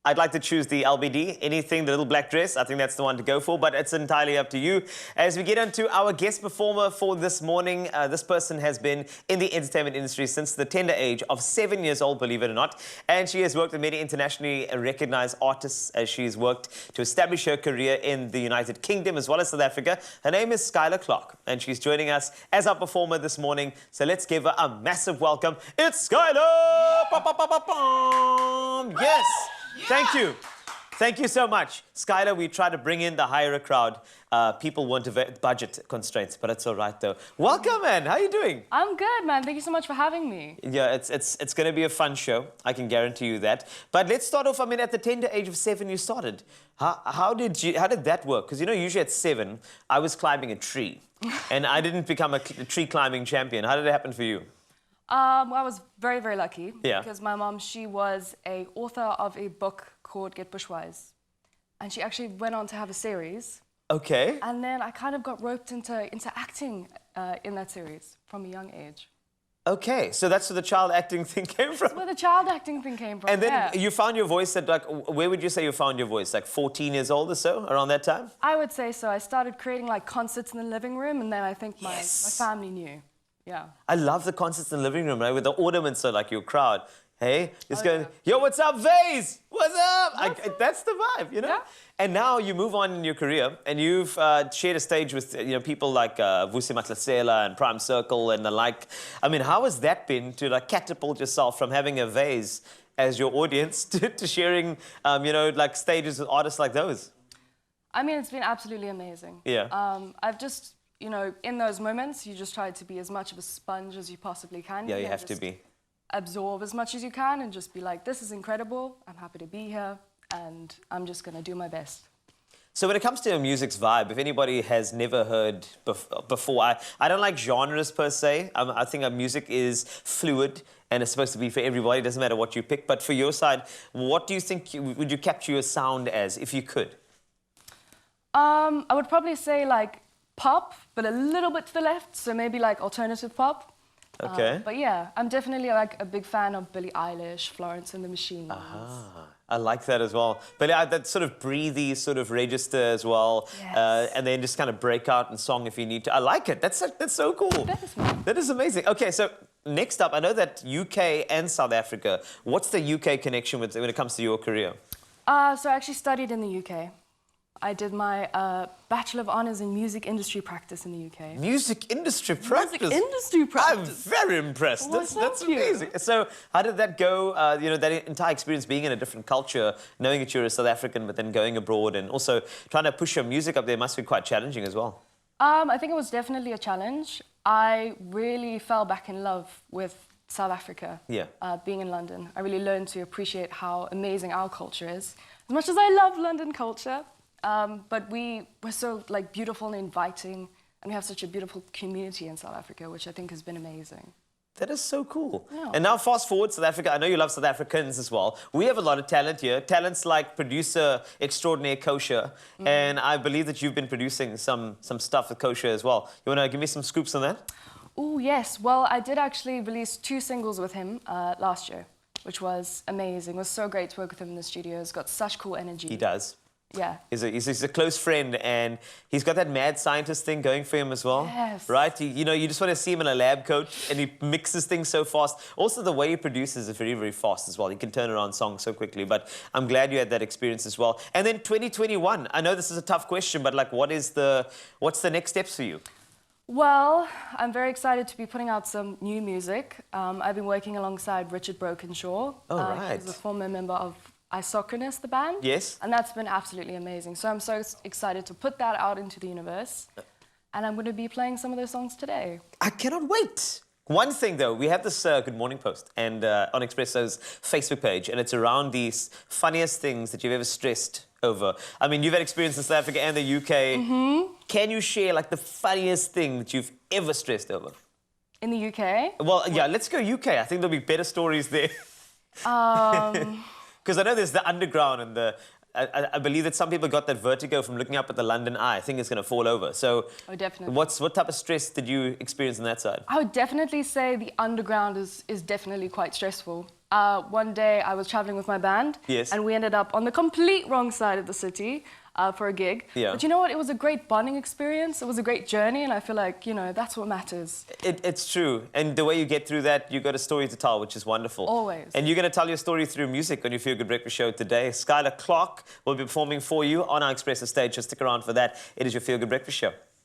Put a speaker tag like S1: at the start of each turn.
S1: I'd like to choose the LBD. Anything, the little black dress, I think that's the one to go for, but it's entirely up to you. As we get into our guest performer for this morning, this person has been in the entertainment industry since the tender age of 7 years old, believe it or not. And she has worked with many internationally recognized artists as she's worked to establish her career in the United Kingdom as well as South Africa. Her name is Skyelar Clarke, and she's joining us as our performer this morning. So let's give her a massive welcome. It's Skyelar! Yes! Thank you. Thank you so much. Skyelar, we try to bring in the higher crowd. People want budget constraints, but it's all right, though. Welcome, man. How are you doing?
S2: I'm good, man. Thank you so much for having me.
S1: Yeah, it's going to be a fun show. I can guarantee you that. But let's start off, I mean, at the tender age of 7, you started. How did that work? Because, you know, usually at 7, I was climbing a tree. And I didn't become a tree climbing champion. How did it happen for you?
S2: Well, I was very, very lucky.
S1: Yeah.
S2: Because my mom, she was an author of a book called Get Bushwise. And she actually went on to have a series.
S1: Okay.
S2: And then I kind of got roped into acting in that series from a young age.
S1: Okay, so that's where the child acting thing came from.
S2: That's where the child acting thing came from.
S1: And then
S2: yeah.
S1: you found your voice at, like, where would you say you found your voice? Like 14 years old or so, around that time?
S2: I would say so. I started creating like concerts in the living room, and then I think my family knew. Yeah.
S1: I love the concerts in the living room, right? With the ornaments, so like your crowd. Hey, just going,
S2: yeah.
S1: yo, what's up, Vase? What's up? That's the vibe, you know?
S2: Yeah.
S1: And now you move on in your career, and you've shared a stage with people like Vusi Matlasela and Prime Circle and the like. I mean, how has that been to like catapult yourself from having a Vase as your audience to sharing, like stages with artists like those?
S2: I mean, it's been absolutely amazing.
S1: Yeah.
S2: I've just, in those moments, you just try to be as much of a sponge as you possibly can.
S1: Yeah, you have to be.
S2: Absorb as much as you can and just be like, this is incredible, I'm happy to be here, and I'm just going to do my best.
S1: So when it comes to a music's vibe, if anybody has never heard before, I don't like genres per se. I think our music is fluid and it's supposed to be for everybody. It doesn't matter what you pick. But for your side, what do you think would you capture your sound as, if you could?
S2: I would probably say like pop, but a little bit to the left, so maybe like alternative pop.
S1: Okay.
S2: But yeah, I'm definitely like a big fan of Billie Eilish, Florence and the Machine.
S1: I like that as well. But that sort of breathy sort of register as well.
S2: Yes.
S1: And then just kind of break out in song if you need to. I like it. That's so cool.
S2: That is nice.
S1: That is amazing. Okay, so next up, I know that UK and South Africa. What's the UK connection when it comes to your career?
S2: So I actually studied in the UK. I did my Bachelor of Honours in Music Industry Practice in the UK.
S1: Music industry practice?
S2: Music industry practice.
S1: I'm very impressed.
S2: Well,
S1: That's amazing. So how did that go, that entire experience being in a different culture, knowing that you're a South African, but then going abroad and also trying to push your music up there must be quite challenging as well.
S2: I think it was definitely a challenge. I really fell back in love with South Africa, being in London. I really learned to appreciate how amazing our culture is. As much as I love London culture, but we're so like beautiful and inviting, and we have such a beautiful community in South Africa, which I think has been amazing.
S1: That is so cool.
S2: Yeah.
S1: And now fast forward South Africa. I know you love South Africans as well. We have a lot of talent here. Talents like producer extraordinaire Kosher. And I believe that you've been producing some stuff with Kosher as well. You want to give me some scoops on that?
S2: Oh, yes. Well, I did actually release 2 singles with him last year, which was amazing. It was so great to work with him in the studio. He's got such cool energy.
S1: He does.
S2: Yeah.
S1: He's a close friend, and he's got that mad scientist thing going for him as well.
S2: Yes.
S1: Right? You just want to see him in a lab coat, and he mixes things so fast. Also, the way he produces is very, very fast as well. He can turn around songs so quickly, but I'm glad you had that experience as well. And then 2021, I know this is a tough question, but like, what's the next steps for you?
S2: Well, I'm very excited to be putting out some new music. I've been working alongside Richard Brokenshaw.
S1: Oh, right.
S2: He's a former member of Isochronous, the band.
S1: Yes.
S2: And that's been absolutely amazing. So I'm so excited to put that out into the universe. And I'm going to be playing some of those songs today.
S1: I cannot wait. One thing, though, we have this Good Morning post and on Expresso's Facebook page, and it's around these funniest things that you've ever stressed over. I mean, you've had experience in South Africa and the UK. Can you share, like, the funniest thing that you've ever stressed over?
S2: In the UK?
S1: Well, yeah, let's go UK. I think there'll be better stories there. Because I know there's the underground and the... I believe that some people got that vertigo from looking up at the London Eye. I think it's going to fall over. So,
S2: definitely.
S1: What type of stress did you experience on that side?
S2: I would definitely say the underground is definitely quite stressful. one day I was traveling with my band,
S1: Yes.
S2: and we ended up on the complete wrong side of the city for a gig.
S1: Yeah.
S2: But you know what? It was a great bonding experience. It was a great journey, and I feel like, you know, that's what matters.
S1: It's true. And the way you get through that, you got a story to tell, which is wonderful.
S2: Always.
S1: And you're going to tell your story through music on your Feel Good Breakfast show today. Skyelar Clarke will be performing for you on our Expresso stage, so stick around for that. It is your Feel Good Breakfast show.